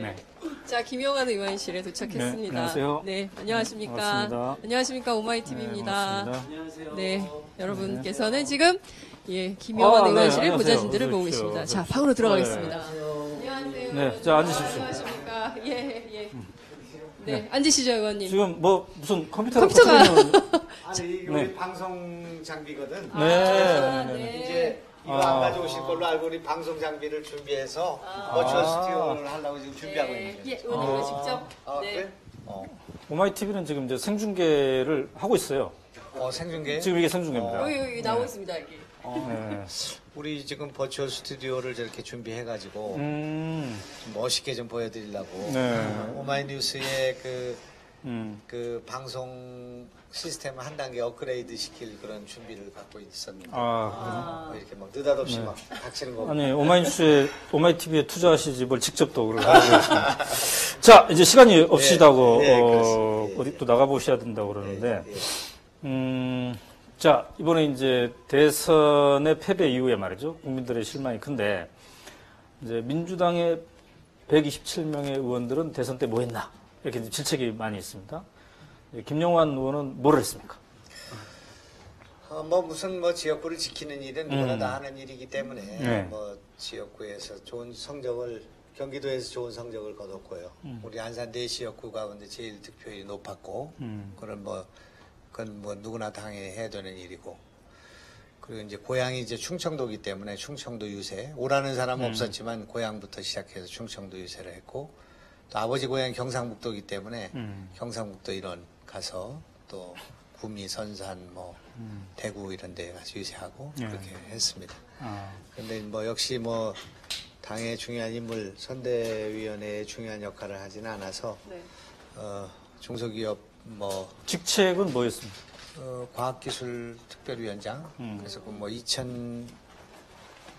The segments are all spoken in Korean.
네. 자, 김영환 의원실에 도착했습니다. 네, 안녕하세요. 네, 안녕하십니까. 반갑습니다. 안녕하십니까. 오마이TV입니다. 네, 네, 여러분께서는 지금 김영환 의원실의 안녕하세요. 보좌진들을 어서 보고 오십시오. 있습니다. 어서 자, 오십시오. 방으로 들어가겠습니다. 안녕하세요. 네, 자, 앉으십시오. 안녕하십니까. 예. 네, 앉으시죠, 의원님. 지금 뭐 무슨 컴퓨터가 아니 이게 우리 방송 장비거든. 네. 이제 이거 안 가져오실 걸로 알고 우리 방송 장비를 준비해서 버추얼 스튜디오를 하려고 지금 준비하고 있는 거예요. 예, 의원님이 직접. 네. 그래? 오마이 TV는 지금 이제 생중계를 하고 있어요. 생중계? 지금 이게 생중계입니다. 여기 나오고 있습니다, 여기. 네. 우리 지금 버추얼 스튜디오를 저렇게 준비해가지고 좀 멋있게 좀 보여드리려고 네. 오마이뉴스의 음. 그 방송 시스템을 한 단계 업그레이드 시킬 그런 준비를 갖고 있었는데 아, 이렇게 막 느닷없이 막 닥치는 거. 아니, 오마이 TV에 투자하시지 뭘 직접 또 그걸 하고 계십니다. 자, 이제 시간이 없으시다고, 그렇습니다. 어디 또 나가보셔야 된다고 그러는데, 예. 자, 이번에 이제 대선의 패배 이후에 말이죠. 국민들의 실망이 큰데, 이제 민주당의 127명의 의원들은 대선 때 뭐 했나? 이렇게 이제 질책이 많이 있습니다. 김영환 의원은 뭘 했습니까? 무슨 지역구를 지키는 일은 누구나 다 하는 일이기 때문에 네. 지역구에서 좋은 성적을 경기도에서 좋은 성적을 거뒀고요. 우리 안산 내시역구 가운데 제일 득표율이 높았고 그건 누구나 당연히 해야 되는 일이고 그리고 이제 고향이 이제 충청도기 때문에 충청도 유세 오라는 사람은 없었지만 고향부터 시작해서 충청도 유세를 했고 또 아버지 고향이 경상북도이기 때문에 경상북도 일원 가서 또 구미, 선산, 대구 이런 데 가서 유세하고 그렇게 했습니다. 근데 역시 당의 중요한 인물, 선대위원회의 중요한 역할을 하지는 않아서 중소기업 직책은 뭐였습니까? 과학기술특별위원장 그래서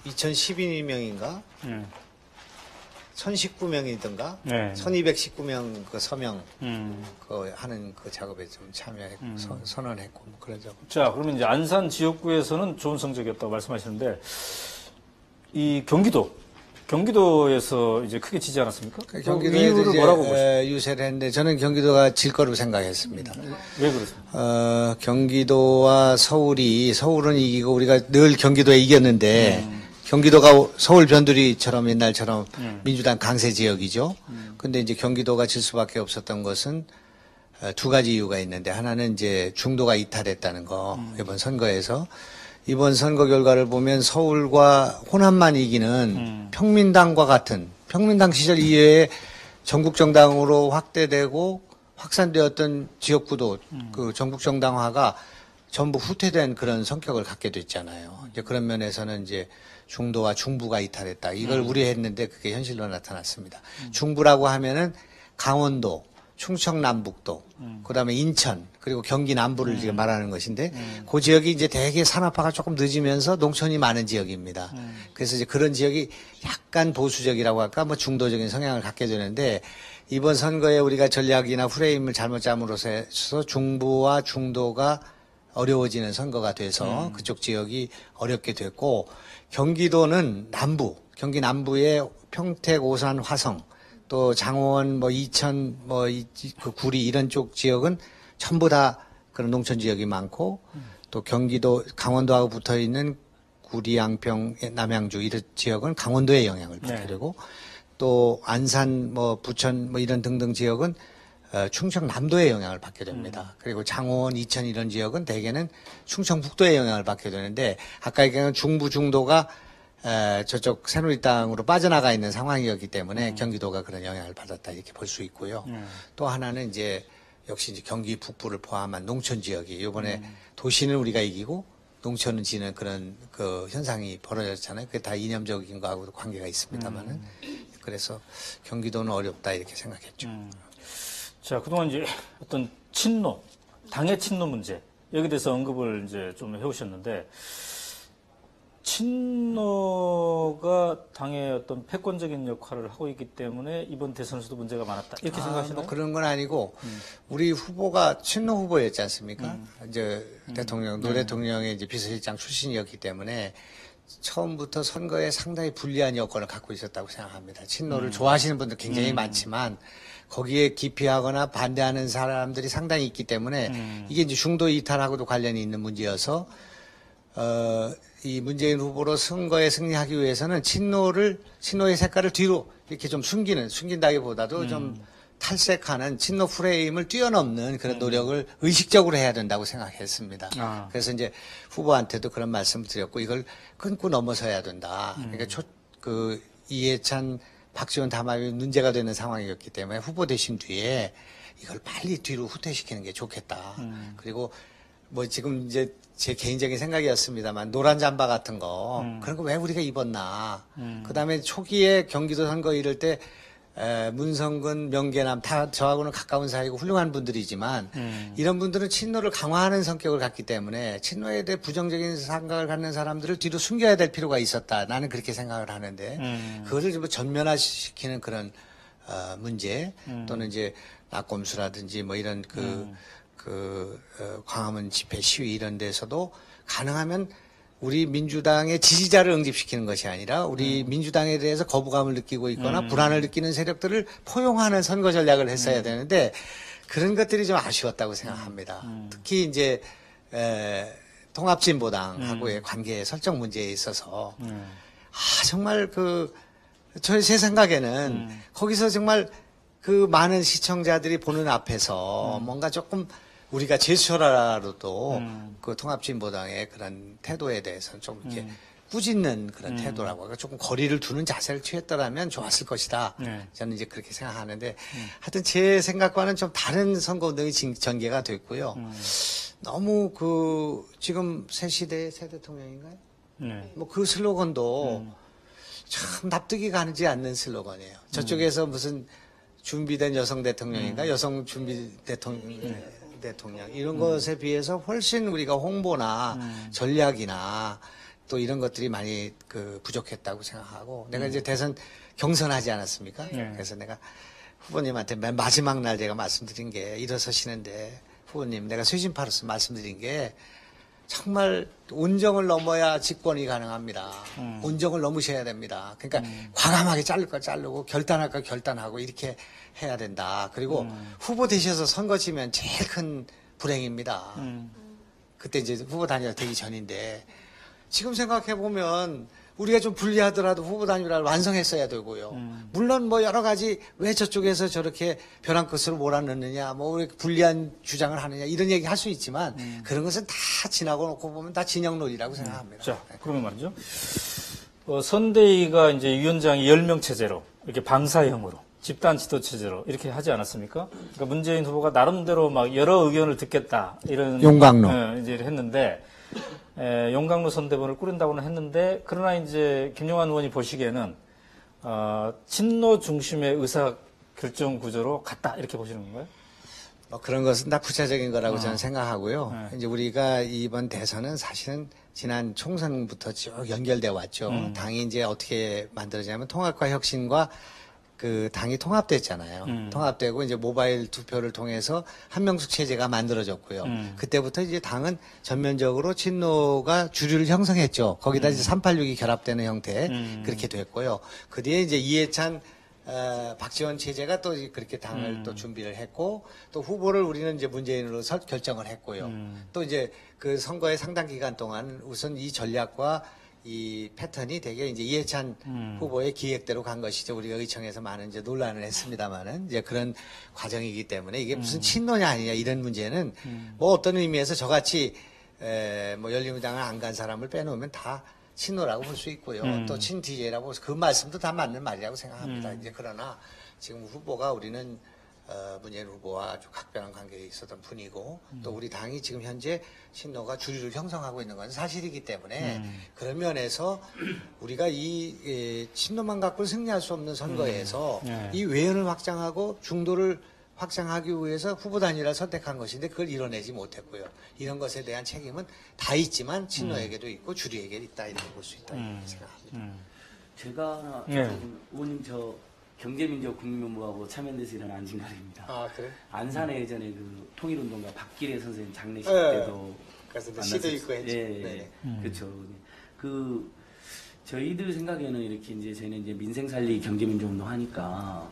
2012명인가 1019명이든가 네. 1219명 그 서명 하는 그 작업에 좀 참여했고 선언했고 그런 작업. 자, 그러면 이제 안산 지역구에서는 좋은 성적이었다고 말씀하시는데 이 경기도에서 이제 크게 지지 않았습니까? 경기도에서 이유를 뭐라고 보십니까? 유세를 했는데 저는 경기도가 질 거라고 생각했습니다. 왜 그렇습니까? 경기도와 서울은 이기고 우리가 늘 경기도에 이겼는데 경기도가 서울 변두리처럼 옛날처럼 민주당 강세 지역이죠. 근데 이제 경기도가 질 수밖에 없었던 것은 두 가지 이유가 있는데 하나는 이제 중도가 이탈했다는 거 이번 선거에서 이번 선거 결과를 보면 서울과 호남만 이기는 평민당과 같은 평민당 시절 이외에 전국 정당으로 확대되고 확산되었던 지역구도 그 전국 정당화가 전부 후퇴된 그런 성격을 갖게 됐잖아요. 이제 그런 면에서는 이제 중도와 중부가 이탈했다. 이걸 우려했는데 그게 현실로 나타났습니다. 중부라고 하면은 강원도, 충청 남북도, 그다음에 인천, 그리고 경기 남부를 지금 말하는 것인데 그 지역이 이제 대개 산업화가 조금 늦으면서 농촌이 많은 지역입니다. 그래서 이제 그런 지역이 약간 보수적이라고 할까 중도적인 성향을 갖게 되는데 이번 선거에 우리가 전략이나 프레임을 잘못 잠으로써 중부와 중도가 어려워지는 선거가 돼서 그쪽 지역이 어렵게 됐고 경기도는 경기 남부의 평택, 오산, 화성, 또 장원, 이천, 그 구리 이런 쪽 지역은 전부 다 그런 농촌 지역이 많고 또 경기도, 강원도하고 붙어 있는 구리, 양평, 남양주 이런 지역은 강원도의 영향을 받게 되고 또 안산, 부천 이런 등등 지역은 충청남도의 영향을 받게 됩니다. 그리고 장원, 이천 이런 지역은 대개는 충청북도의 영향을 받게 되는데 아까 얘기한 중부, 중도가 저쪽 새누리당으로 빠져나가 있는 상황이었기 때문에 경기도가 그런 영향을 받았다 이렇게 볼 수 있고요. 또 하나는 이제 역시 이제 경기 북부를 포함한 농촌 지역이 이번에 도시는 우리가 이기고 농촌은 지는 그런 그 현상이 벌어졌잖아요. 그게 다 이념적인 거하고도 관계가 있습니다만은 그래서 경기도는 어렵다 이렇게 생각했죠. 자, 그동안 이제 어떤 당의 친노 문제, 여기에 대해서 언급을 이제 좀 해오셨는데, 친노가 당의 어떤 패권적인 역할을 하고 있기 때문에 이번 대선에서도 문제가 많았다. 이렇게 생각하시나요? 그런 건 아니고, 우리 후보가 친노 후보였지 않습니까? 이제 노 대통령의 이제 비서실장 출신이었기 때문에, 처음부터 선거에 상당히 불리한 여건을 갖고 있었다고 생각합니다. 친노를 좋아하시는 분들 굉장히 많지만 거기에 기피하거나 반대하는 사람들이 상당히 있기 때문에 이게 이제 중도 이탈하고도 관련이 있는 문제여서 이 문재인 후보로 선거에 승리하기 위해서는 친노의 색깔을 뒤로 이렇게 좀 숨긴다기보다도 좀 탈색하는 친노 프레임을 뛰어넘는 그런 노력을 의식적으로 해야 된다고 생각했습니다. 그래서 이제 후보한테도 그런 말씀을 드렸고 이걸 끊고 넘어서야 된다. 그러니까 이해찬, 박지원 담합이 문제가 되는 상황이었기 때문에 후보 되신 뒤에 이걸 빨리 뒤로 후퇴시키는 게 좋겠다. 그리고 뭐 지금 이제 제 개인적인 생각이었습니다만 노란 잠바 같은 거 그런 거 왜 우리가 입었나. 그다음에 초기에 경기도 선거 이럴 때 문성근, 명계남 다 저하고는 가까운 사이고 훌륭한 분들이지만 이런 분들은 친노를 강화하는 성격을 갖기 때문에 친노에 대해 부정적인 생각을 갖는 사람들을 뒤로 숨겨야 될 필요가 있었다. 나는 그렇게 생각을 하는데 그것을 좀 전면화시키는 그런 문제 또는 이제 낙검수라든지 뭐 이런 광화문 집회 시위 이런 데서도 가능하면 우리 민주당의 지지자를 응집시키는 것이 아니라 우리 민주당에 대해서 거부감을 느끼고 있거나 불안을 느끼는 세력들을 포용하는 선거 전략을 했어야 되는데 그런 것들이 좀 아쉬웠다고 생각합니다. 특히 이제 통합진보당하고의 관계 설정 문제에 있어서 정말 제 생각에는 거기서 정말 그 많은 시청자들이 보는 앞에서 뭔가 조금 우리가 제스처라로도 그 통합진보당의 그런 태도에 대해서는 좀 이렇게 꾸짖는 그런 태도라고 하고 조금 거리를 두는 자세를 취했더라면 좋았을 것이다. 저는 이제 그렇게 생각하는데 하여튼 제 생각과는 좀 다른 선거운동이 전개가 됐고요. 너무 지금 새 시대의 새 대통령인가요? 뭐 그 슬로건도 참 납득이 가지 않는 슬로건이에요. 저쪽에서 무슨 준비된 여성 대통령인가? 여성 준비 대통령 이런 것에 비해서 훨씬 우리가 홍보나 전략이나 또 이런 것들이 많이 부족했다고 생각하고 내가 이제 대선 경선하지 않았습니까? 그래서 내가 후보님한테 맨 마지막 날 제가 말씀드린 게 일어서시는데 후보님 내가 쇄신파로서 말씀드린 게 정말 온정을 넘어야 집권이 가능합니다. 온정을 넘으셔야 됩니다. 그러니까 과감하게 자를 거 자르고 결단할 거 결단하고 이렇게 해야 된다. 그리고 후보 되셔서 선거 지면 제일 큰 불행입니다. 그때 이제 후보 단일화 되기 전인데 지금 생각해 보면 우리가 좀 불리하더라도 후보 단일화를 완성했어야 되고요. 물론 뭐 여러 가지 왜 저쪽에서 저렇게 벼랑 끝으로 몰아넣느냐, 뭐 왜 불리한 주장을 하느냐 이런 얘기 할 수 있지만 그런 것은 다 지나고 놓고 보면 다 진영놀이라고 생각합니다. 자, 그러면 말이죠. 선대위가 이제 위원장이 10명 체제로 이렇게 방사형으로 집단 지도 체제로 이렇게 하지 않았습니까? 그러니까 문재인 후보가 나름대로 막 여러 의견을 듣겠다 이런 용광로 이제 했는데. 용광로 선대본을 꾸린다고는 했는데 그러나 이제 김용환 의원이 보시기에는 친노 중심의 의사 결정 구조로 갔다 이렇게 보시는 건가요? 뭐 그런 것은 다 부차적인 거라고 저는 생각하고요. 이제 우리가 이번 대선은 사실은 지난 총선부터 쭉 연결돼 왔죠. 당이 이제 어떻게 만들어지냐면 통합과 혁신과 당이 통합됐잖아요. 통합되고 이제 모바일 투표를 통해서 한명숙 체제가 만들어졌고요. 그때부터 이제 당은 전면적으로 친노가 주류를 형성했죠. 거기다 이제 386이 결합되는 형태 그렇게 됐고요. 그 뒤에 이제 이해찬 박지원 체제가 또 그렇게 당을 또 준비를 했고 또 후보를 우리는 이제 문재인으로 결정을 했고요. 또 이제 그 선거의 상당 기간 동안 우선 이 전략과 이 패턴이 되게 이제 이해찬 후보의 기획대로 간 것이죠. 우리가 의청에서 많은 이제 논란을 했습니다만은 이제 그런 과정이기 때문에 이게 무슨 친노냐 아니냐 이런 문제는 뭐 어떤 의미에서 저같이 뭐 열린우리당을 안 간 사람을 빼놓으면 다 친노라고 볼 수 있고요. 또 친DJ라고 그 말씀도 다 맞는 말이라고 생각합니다. 이제 그러나 지금 후보가 우리는 문재인 후보와 아주 각별한 관계에 있었던 분이고 또 우리 당이 지금 현재 친노가 주류를 형성하고 있는 건 사실이기 때문에 그런 면에서 우리가 이 친노만 갖고 승리할 수 없는 선거에서 이 외연을 확장하고 중도를 확장하기 위해서 후보 단일화를 선택한 것인데 그걸 이뤄내지 못했고요. 이런 것에 대한 책임은 다 있지만 친노에게도 있고 주류에게도 있다 이렇게 볼 수 있다 이렇게 생각합니다. 제가 하나 의원님 경제민주화 국민본부하고 참여연대에서 일하는 안진가입니다. 아 그래? 안산에 예전에 그 통일운동가 박기래 선생님 장례식 네. 때도 그래서 시도 있고 했죠. 예, 그렇죠. 저희들 생각에는 이렇게 이제 저희는 이제 민생 살리기 경제민주 운동 하니까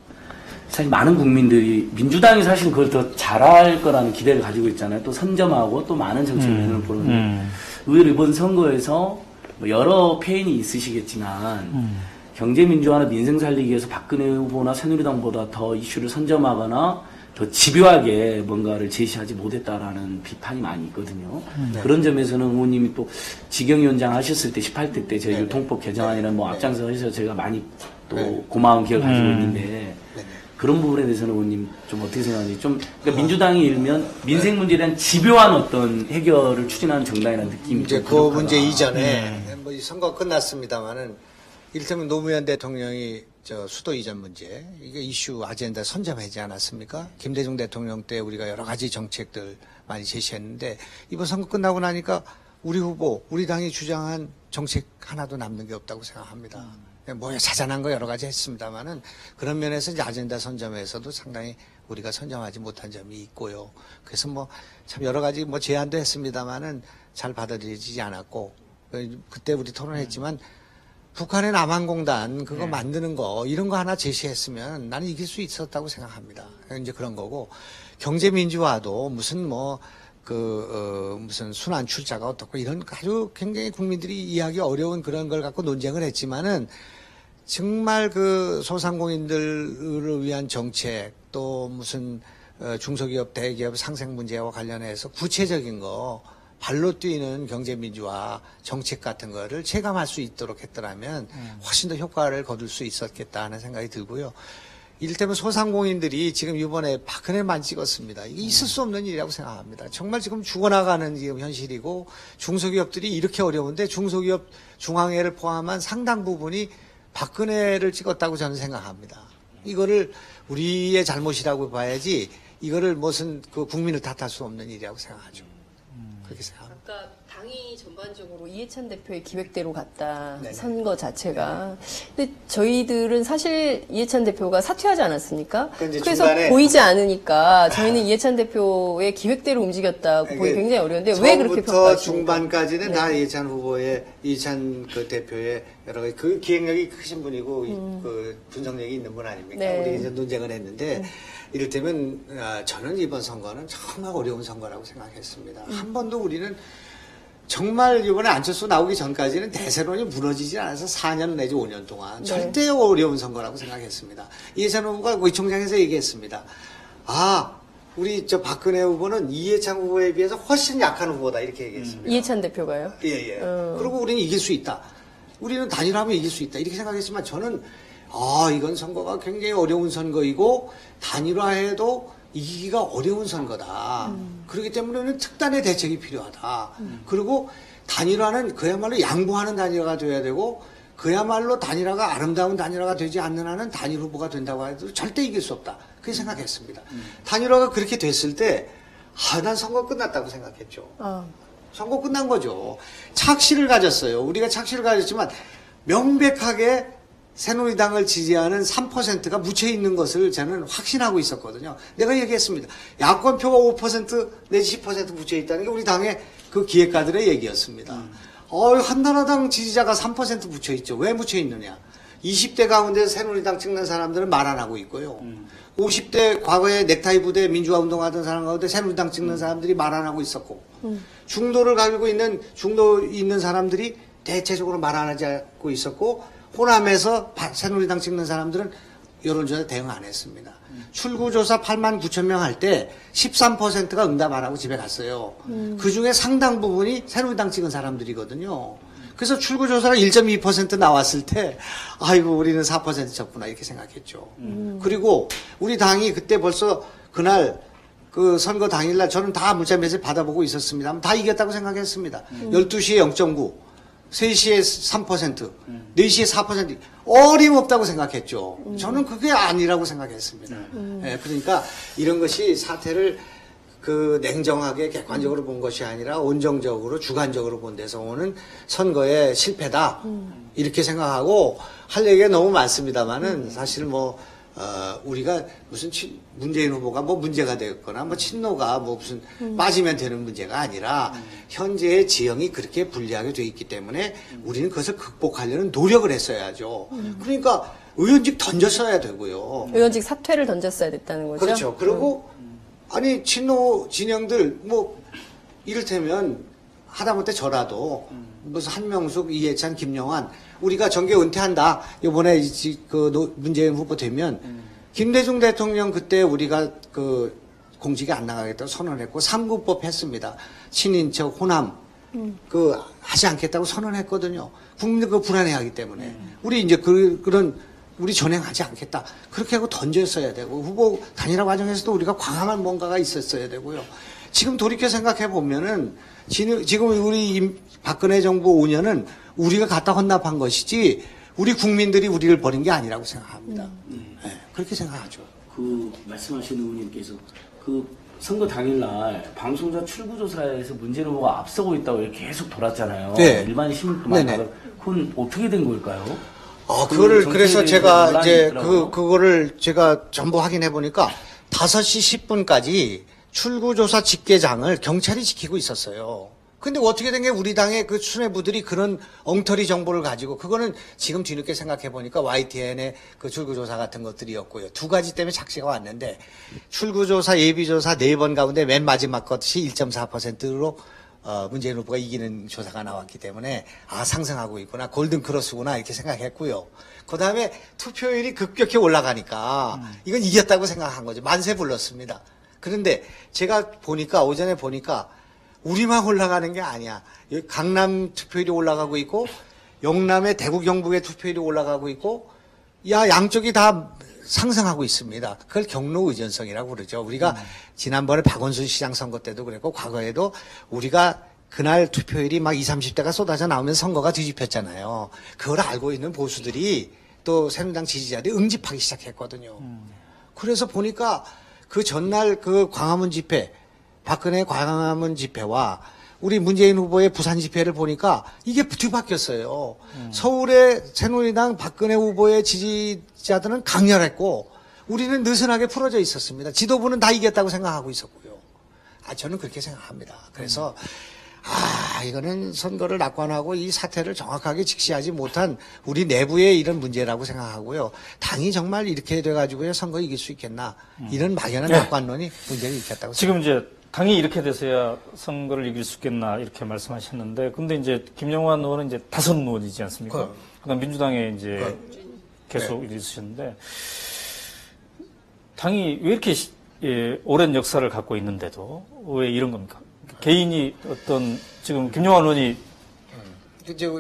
사실 많은 국민들이 민주당이 사실 그걸 더 잘할 거라는 기대를 가지고 있잖아요. 또 선점하고 또 많은 정책을 보는데 의외로 이번 선거에서 뭐 여러 패인이 있으시겠지만 경제민주화나 민생 살리기 위해서 박근혜 후보나 새누리당보다 더 이슈를 선점하거나 더 집요하게 뭔가를 제시하지 못했다라는 비판이 많이 있거든요. 그런 점에서는 의원님이 또 지경위원장 하셨을 때 18대 때 저희 유통법 개정안이나 뭐 앞장서 하셔서 저희가 많이 또 고마운 기억을 가지고 있는데 그런 부분에 대해서는 의원님 좀 어떻게 생각하세요? 좀 그러니까 민주당이 일면 민생 문제에 대한 집요한 어떤 해결을 추진하는 정당이라는 느낌이 이제 좀 그 부족하다. 문제 이전에 뭐 이 선거 끝났습니다만은 이를테면 노무현 대통령이 저 수도 이전 문제 이게 이슈 아젠다 선점하지 않았습니까? 김대중 대통령 때 우리가 여러 가지 정책들 많이 제시했는데 이번 선거 끝나고 나니까 우리 후보, 우리 당이 주장한 정책 하나도 남는 게 없다고 생각합니다. 뭐 자잘한 거 여러 가지 했습니다만은 그런 면에서 이제 아젠다 선점에서도 상당히 우리가 선점하지 못한 점이 있고요. 그래서 뭐 참 여러 가지 뭐 제안도 했습니다만은 잘 받아들여지지 않았고 그때 우리 토론했지만 북한의 남한공단 그거 만드는 거 이런 거 하나 제시했으면 나는 이길 수 있었다고 생각합니다. 이제 그런 거고 경제민주화도 무슨 뭐 무슨 순환 출자가 어떻고 이런 아주 굉장히 국민들이 이해하기 어려운 그런 걸 갖고 논쟁을 했지만은 정말 그 소상공인들을 위한 정책 또 무슨 중소기업 대기업 상생 문제와 관련해서 구체적인 거 발로 뛰는 경제민주화 정책 같은 거를 체감할 수 있도록 했더라면 훨씬 더 효과를 거둘 수 있었겠다 하는 생각이 들고요. 이를테면 소상공인들이 지금 이번에 박근혜만 찍었습니다. 이게 있을 수 없는 일이라고 생각합니다. 정말 지금 죽어나가는 지금 현실이고 중소기업들이 이렇게 어려운데 중소기업 중앙회를 포함한 상당 부분이 박근혜를 찍었다고 저는 생각합니다. 이거를 우리의 잘못이라고 봐야지 이거를 무슨 그 국민을 탓할 수 없는 일이라고 생각하죠. 그렇게 생각합니다. 아까 당이 전반적으로 이해찬 대표의 기획대로 갔다. 네네. 선거 자체가. 근데 저희들은 사실 이해찬 대표가 사퇴하지 않았습니까? 이제 그래서 중간에 보이지 않으니까 저희는 이해찬 대표의 기획대로 움직였다고 보기 굉장히 어려운데 왜 그렇게 처음부터 평가하십니까? 중반까지는 네. 다 이해찬 그 대표의 여러 가지 그 기획력이 크신 분이고 그 분석력이 있는 분 아닙니까? 네. 우리 이제 논쟁을 했는데 이를테면 저는 이번 선거는 정말 어려운 선거라고 생각했습니다. 한 번도 우리는 정말 이번에 안철수 나오기 전까지는 대세론이 무너지지 않아서 4년 내지 5년 동안 네. 절대 어려운 선거라고 생각했습니다. 이해찬 후보가 의총장에서 얘기했습니다. 우리 저 박근혜 후보는 이해찬 후보에 비해서 훨씬 약한 후보다 이렇게 얘기했습니다. 이해찬 대표가요? 예. 그리고 우리는 이길 수 있다. 우리는 단일화하면 이길 수 있다. 이렇게 생각했지만 저는 이건 선거가 굉장히 어려운 선거이고 단일화해도 이기기가 어려운 선거다. 그렇기 때문에 특단의 대책이 필요하다. 그리고 단일화는 그야말로 양보하는 단일화가 돼야 되고 그야말로 단일화가 아름다운 단일화가 되지 않는 한은 단일 후보가 된다고 해도 절대 이길 수 없다. 그렇게 생각했습니다. 단일화가 그렇게 됐을 때 난 선거 끝났다고 생각했죠. 선거 끝난 거죠. 착시를 가졌어요. 우리가 착시를 가졌지만 명백하게 새누리당을 지지하는 3%가 묻혀 있는 것을 저는 확신하고 있었거든요. 내가 얘기했습니다. 야권표가 5% 내지 10% 묻혀 있다는 게 우리 당의 그 기획가들의 얘기였습니다. 한나라당 지지자가 3% 묻혀 있죠. 왜 묻혀 있느냐? 20대 가운데 새누리당 찍는 사람들은 말 안 하고 있고요. 50대 과거에 넥타이 부대 민주화 운동하던 사람 가운데 새누리당 찍는 사람들이 말 안 하고 있었고 중도 있는 사람들이 대체적으로 말 안 하지 않고 있었고 호남에서 새누리당 찍는 사람들은 여론조사 대응 안 했습니다. 출구조사 8만 9천 명 할 때 13%가 응답 안 하고 집에 갔어요. 그 중에 상당 부분이 새누리당 찍은 사람들이거든요. 그래서 출구조사가 1.2% 나왔을 때 아이고 우리는 4% 졌구나 이렇게 생각했죠. 그리고 우리 당이 그때 벌써 그날 그 선거 당일날 저는 다 문자 메시지 받아보고 있었습니다. 다 이겼다고 생각했습니다. 12시에 0.9 3시에 3%, 4시에 4% 어림없다고 생각했죠. 저는 그게 아니라고 생각했습니다. 그러니까 이런 것이 사태를 그 냉정하게 객관적으로 본 것이 아니라 온정적으로 주관적으로 본 데서 오는 선거의 실패다. 이렇게 생각하고 할 얘기가 너무 많습니다만은 사실 뭐 우리가 무슨 문재인 후보가 뭐 문제가 되거나 뭐 친노가 뭐 무슨 빠지면 되는 문제가 아니라 현재의 지형이 그렇게 불리하게 돼 있기 때문에 우리는 그것을 극복하려는 노력을 했어야죠. 그러니까 의원직 던졌어야 되고요. 의원직 사퇴를 던졌어야 됐다는 거죠. 그렇죠. 그리고 아니 친노 진영들 뭐 이를테면 하다못해 저라도 무슨 한명숙, 이해찬, 김영환 우리가 정계 은퇴한다. 이번에 문재인 후보 되면 김대중 대통령 그때 우리가 그 공직에 안 나가겠다고 선언했고 3구법 했습니다. 친인척, 호남 그 하지 않겠다고 선언했거든요. 국민들 그 불안해하기 때문에 우리 이제 그런 우리 전행하지 않겠다. 그렇게 하고 던졌어야 되고 후보 단일화 과정에서도 우리가 과감한 뭔가가 있었어야 되고요. 지금 돌이켜 생각해 보면은 지금 우리 박근혜 정부 5년은 우리가 갖다 헌납한 것이지 우리 국민들이 우리를 버린 게 아니라고 생각합니다. 네, 그렇게 생각하죠. 그 말씀하신 의원님께서 그 선거 당일날 방송사 출구조사에서 문재인 후보가 앞서고 있다고 이렇게 계속 돌았잖아요. 네. 일반 시민뿐만 네네. 아니라 그건 어떻게 된 걸까요? 그거를 그래서 제가 논란이 이제 있더라고요. 그거를 제가 전부 확인해 보니까 5시 10분까지 출구조사 집계장을 경찰이 지키고 있었어요. 근데 어떻게 된 게 우리 당의 그 수뇌부들이 그런 엉터리 정보를 가지고 그거는 지금 뒤늦게 생각해 보니까 YTN의 그 출구조사 같은 것들이었고요. 두 가지 때문에 착시가 왔는데 출구조사 예비조사 4번 가운데 맨 마지막 것이 1.4%로 문재인 후보가 이기는 조사가 나왔기 때문에 상승하고 있구나 골든크로스구나 이렇게 생각했고요. 그 다음에 투표율이 급격히 올라가니까 이건 이겼다고 생각한 거죠. 만세 불렀습니다. 그런데 제가 보니까 오전에 보니까 우리만 올라가는 게 아니야. 여기 강남 투표율이 올라가고 있고 영남의 대구 경북의 투표율이 올라가고 있고 양쪽이 다 상승하고 있습니다. 그걸 경로 의존성이라고 그러죠. 우리가 지난번에 박원순 시장 선거 때도 그랬고 과거에도 우리가 그날 투표율이 막 20, 30대가 쏟아져 나오면 선거가 뒤집혔잖아요. 그걸 알고 있는 보수들이 또 새누리당 지지자들이 응집하기 시작했거든요. 그래서 보니까 그 전날 그 광화문 집회, 박근혜 광화문 집회와 우리 문재인 후보의 부산 집회를 보니까 이게 뒤바뀌었어요. 서울의 새누리당 박근혜 후보의 지지자들은 강렬했고 우리는 느슨하게 풀어져 있었습니다. 지도부는 다 이겼다고 생각하고 있었고요. 저는 그렇게 생각합니다. 그래서 이거는 선거를 낙관하고 이 사태를 정확하게 직시하지 못한 우리 내부의 이런 문제라고 생각하고요. 당이 정말 이렇게 돼가지고요 선거 이길 수 있겠나 이런 막연한 낙관론이 문제를 일으켰다고 지금 이제 당이 이렇게 돼서야 선거를 이길 수 있겠나 이렇게 말씀하셨는데, 근데 이제 김영환 의원은 이제 다선 의원이지 않습니까? 그다음 민주당에 이제 계속 있으셨는데 당이 왜 이렇게 오랜 역사를 갖고 있는데도 왜 이런 겁니까? 개인이 어떤 지금 김영환 의원이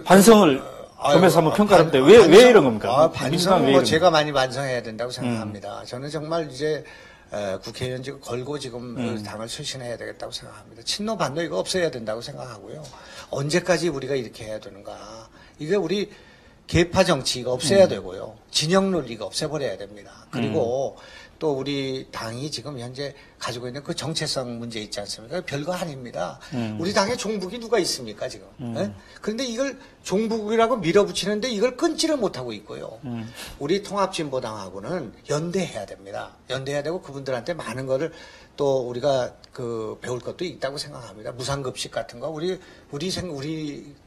반성을 점에서 한번 평가를 했는데 왜 이런 겁니까? 반성은 뭐 제가 많이 반성해야 된다고 생각합니다. 저는 정말 이제 국회의원직을 걸고 지금 당을 쇄신해야 되겠다고 생각합니다. 친노 반노 이거 없애야 된다고 생각하고요. 언제까지 우리가 이렇게 해야 되는가? 이게 우리 계파 정치가 없애야 되고요. 진영 논리가 없애버려야 됩니다. 그리고 또 우리 당이 지금 현재 가지고 있는 그 정체성 문제 있지 않습니까? 별거 아닙니다. 우리 당에 종북이 누가 있습니까, 지금? 네? 그런데 이걸 종북이라고 밀어붙이는데 이걸 끊지를 못하고 있고요. 우리 통합진보당하고는 연대해야 됩니다. 연대해야 되고 그분들한테 많은 거를 또 우리가 배울 것도 있다고 생각합니다. 무상급식 같은 거 우리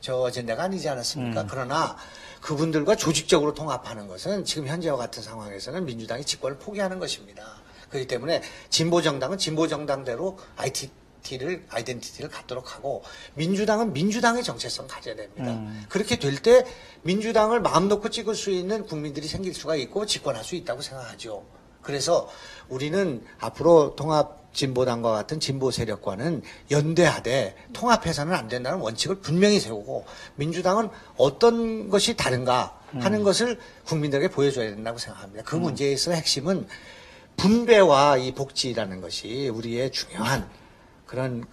저 어젠다가 아니지 않았습니까? 그러나 그분들과 조직적으로 통합하는 것은 지금 현재와 같은 상황에서는 민주당이 집권을 포기하는 것입니다. 그렇기 때문에 진보정당은 진보정당대로 아이덴티티를 갖도록 하고 민주당은 민주당의 정체성 가져야 됩니다. 그렇게 될 때 민주당을 마음 놓고 찍을 수 있는 국민들이 생길 수가 있고 집권할 수 있다고 생각하죠. 그래서 우리는 앞으로 통합진보당과 같은 진보 세력과는 연대하되 통합해서는 안 된다는 원칙을 분명히 세우고 민주당은 어떤 것이 다른가 하는 것을 국민들에게 보여줘야 된다고 생각합니다. 그 문제에서 핵심은 분배와 이 복지라는 것이 우리의 중요한 그런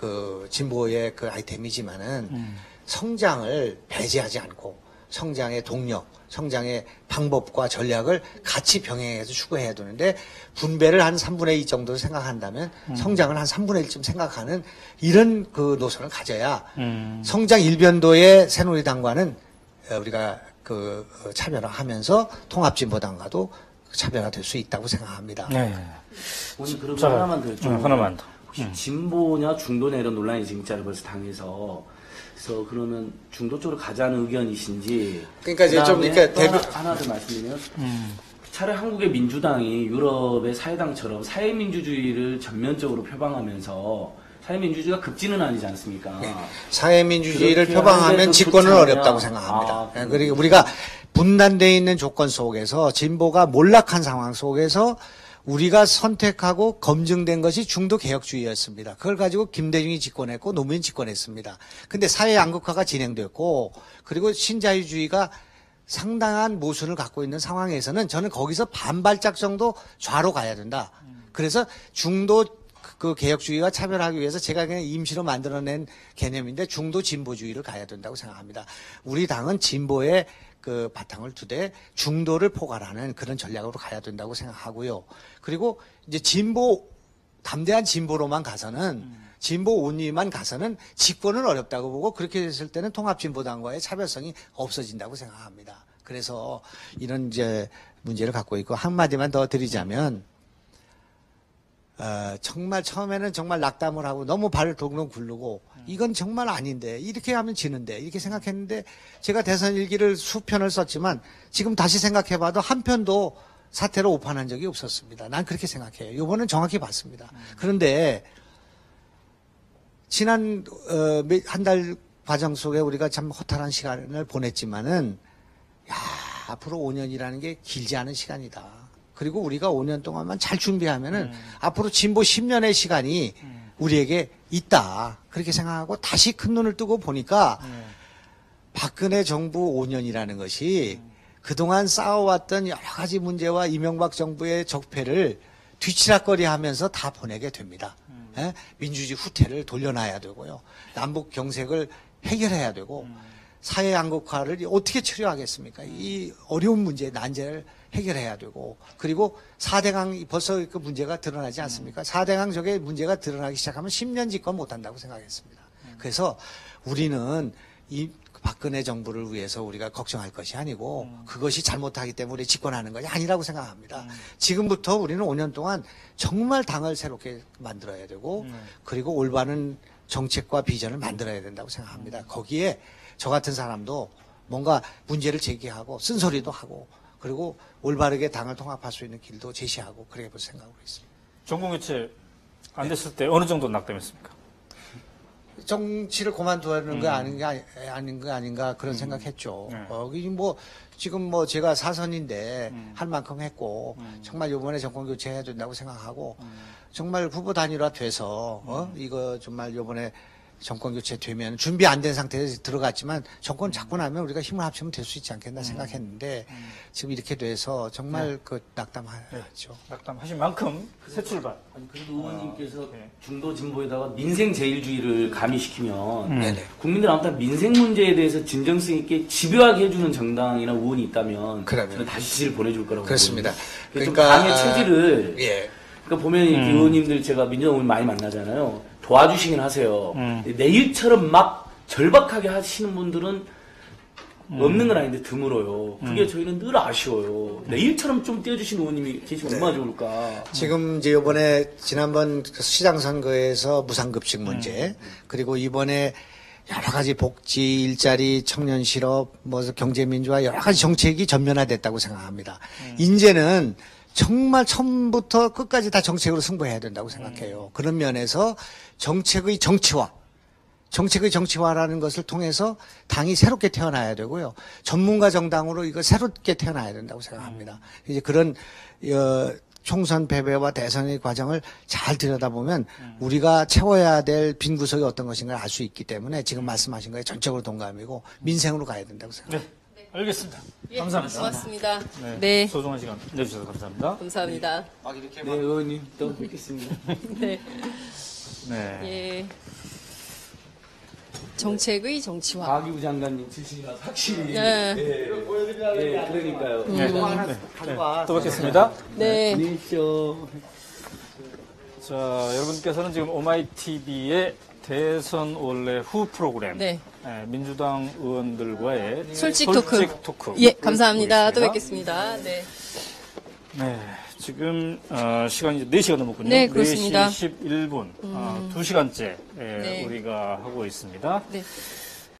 진보의 아이템이지만은 성장을 배제하지 않고 성장의 동력, 성장의 방법과 전략을 같이 병행해서 추구해야 되는데 분배를 한 3분의 2 정도로 생각한다면 성장을 한 3분의 1쯤 생각하는 이런 노선을 가져야 성장 일변도의 새누리당과는 우리가 차별화하면서 통합진보당과도 차별화될 수 있다고 생각합니다. 네. 오늘 그리고 자, 하나만 더 여쭤볼게요. 하나만 더. 혹시 진보냐 중도냐 이런 논란이 지금 있잖아요. 벌써 당에서. 그래서 그러면 중도 쪽으로 가자는 의견이신지. 그러니까 이제 좀 그다음에 그러니까 또 하나 더 말씀드리면 차라리 한국의 민주당이 유럽의 사회당처럼 사회민주주의를 전면적으로 표방하면서 사회민주주의가 급진은 아니지 않습니까? 사회민주주의를 그렇게 표방하면 하는데도 집권은 좋지 어렵다고 않냐. 생각합니다. 아, 예, 그리고 우리가 분단되어 있는 조건 속에서 진보가 몰락한 상황 속에서 우리가 선택하고 검증된 것이 중도 개혁주의였습니다. 그걸 가지고 김대중이 집권했고 노무현 집권했습니다. 근데 사회 양극화가 진행됐고 그리고 신자유주의가 상당한 모순을 갖고 있는 상황에서는 저는 거기서 반발짝 정도 좌로 가야 된다. 그래서 중도 그 개혁주의와 차별하기 위해서 제가 그냥 임시로 만들어낸 개념인데 중도 진보주의를 가야 된다고 생각합니다. 우리 당은 진보의 그 바탕을 두되 중도를 포괄하는 그런 전략으로 가야 된다고 생각하고요. 그리고 이제 담대한 진보로만 가서는 진보 온리만 가서는 집권은 어렵다고 보고 그렇게 됐을 때는 통합진보당과의 차별성이 없어진다고 생각합니다. 그래서 이런 이제 문제를 갖고 있고 한마디만 더 드리자면 정말 처음에는 정말 낙담을 하고 너무 발을 동동 굴르고 이건 정말 아닌데 이렇게 하면 지는데 이렇게 생각했는데 제가 대선 일기를 수편을 썼지만 지금 다시 생각해봐도 한 편도 사태로 오판한 적이 없었습니다. 난 그렇게 생각해요. 이번은 정확히 봤습니다. 그런데 지난 한 달 과정 속에 우리가 참 허탈한 시간을 보냈지만은 앞으로 5년이라는 게 길지 않은 시간이다. 그리고 우리가 5년 동안만 잘 준비하면은 앞으로 진보 10년의 시간이 우리에게 있다. 그렇게 생각하고 다시 큰 눈을 뜨고 보니까 박근혜 정부 5년이라는 것이 그동안 쌓아왔던 여러 가지 문제와 이명박 정부의 적폐를 뒤치락거리 하면서 다 보내게 됩니다. 예? 민주주의 후퇴를 돌려놔야 되고요. 남북 경색을 해결해야 되고 사회 양극화를 어떻게 처리하겠습니까? 이 어려운 문제, 난제를 해결해야 되고 그리고 4대강 벌써 그 문제가 드러나지 않습니까? 4대강 저게 문제가 드러나기 시작하면 10년 집권 못한다고 생각했습니다. 그래서 우리는 이 박근혜 정부를 위해서 우리가 걱정할 것이 아니고 그것이 잘못하기 때문에 집권하는 것이 아니라고 생각합니다. 지금부터 우리는 5년 동안 정말 당을 새롭게 만들어야 되고 그리고 올바른 정책과 비전을 만들어야 된다고 생각합니다. 거기에 저 같은 사람도 뭔가 문제를 제기하고 쓴소리도 하고 그리고 올바르게 당을 통합할 수 있는 길도 제시하고 그렇게 볼 생각으로 있습니다. 전공교체 안 됐을 때 어느 정도 낙담했습니까? 정치를 그만두는 거 아닌가 그런 생각했죠. 여기 뭐 지금 뭐 제가 사선인데 할 만큼 했고 정말 이번에 정권 교체해야 된다고 생각하고 정말 후보 단일화 돼서 이거 정말 이번에 정권 교체 되면 준비 안 된 상태에서 들어갔지만 정권 잡고 나면 우리가 힘을 합치면 될 수 있지 않겠나 생각했는데 지금 이렇게 돼서 정말 그 낙담하죠. 낙담하신 만큼 새 출발. 아니, 그래도 의원님께서 중도 진보에다가 민생 제일주의를 가미시키면 국민들 아무튼 민생 문제에 대해서 진정성 있게 집요하게 해주는 정당이나 의원이 있다면 그러면. 저는 다시 지지를 보내줄 거라고 그렇습니다. 보거든요. 그러니까 좀 당의 체질을 그러니까 보면 이렇게 의원님들 제가 민주당 의원 많이 만나잖아요. 도와주시긴 하세요. 내일처럼 막 절박하게 하시는 분들은 없는 건 아닌데 드물어요. 그게 저희는 늘 아쉬워요. 내일처럼 좀 띄워주시는 의원님이 계시면 얼마나 좋을까. 지금 이제 이번에 지난번 시장 선거에서 무상급식 문제 그리고 이번에 여러 가지 복지, 일자리, 청년 실업, 뭐 경제민주화 여러 가지 정책이 전면화됐다고 생각합니다. 이제는 정말 처음부터 끝까지 다 정책으로 승부해야 된다고 생각해요. 그런 면에서 정책의 정치화라는 것을 통해서 당이 새롭게 태어나야 되고요. 전문가 정당으로 이거 새롭게 태어나야 된다고 생각합니다. 이제 그런 총선 패배와 대선의 과정을 잘 들여다보면 우리가 채워야 될 빈 구석이 어떤 것인가 알 수 있기 때문에 지금 말씀하신 거에 전적으로 동감이고 민생으로 가야 된다고 생각합니다. 네, 알겠습니다. 감사합니다. 고맙습니다. 네, 네. 소중한 시간 내주셔서 감사합니다. 감사합니다. 네, 의원님 또 뵙겠습니다. 네. 네. 예. 정책의 정치화. 박이부 장관님 출신이라서 확실히. 네. 그러니까요. 네. 또 뵙겠습니다. 네. 안녕히 계십시오. 자, 여러분께서는 지금 오마이TV의 대선 원래 후 프로그램 네. 민주당 의원들과의 솔직 토크. 토크. 예, 감사합니다. 또 보겠습니다. 뵙겠습니다. 네. 네, 지금 시간이 이제 4시가 넘었군요. 네, 그렇습니다. 4시 11분, 2시간째 네. 우리가 하고 있습니다. 네.